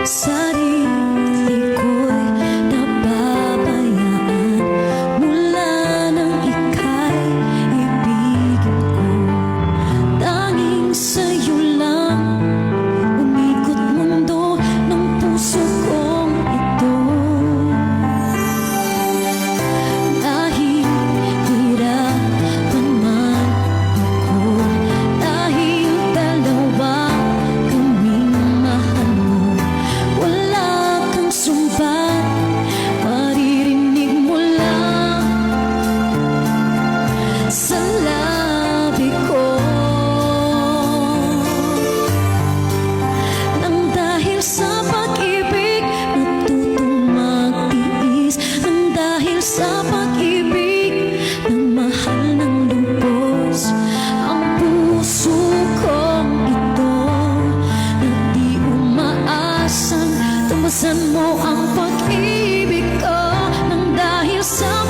Sarili ko'y napabayaan mula nang ika'y ibigin ko. Tanging sa'yo lang umikot mundo ng puso kong ito. Dahil hirapan man ako, dahil dalawa kaming mahal mo, wala kang sumbat, maririnig mo lang sa labi ko. Nang dahil sa pag-ibig natutong magtiis, nang dahil sa pag-ibig nagmahal ng lubos ang puso kong ito, na di umaasang tumasan mo ang pag-ibig ko. Nang dahil sa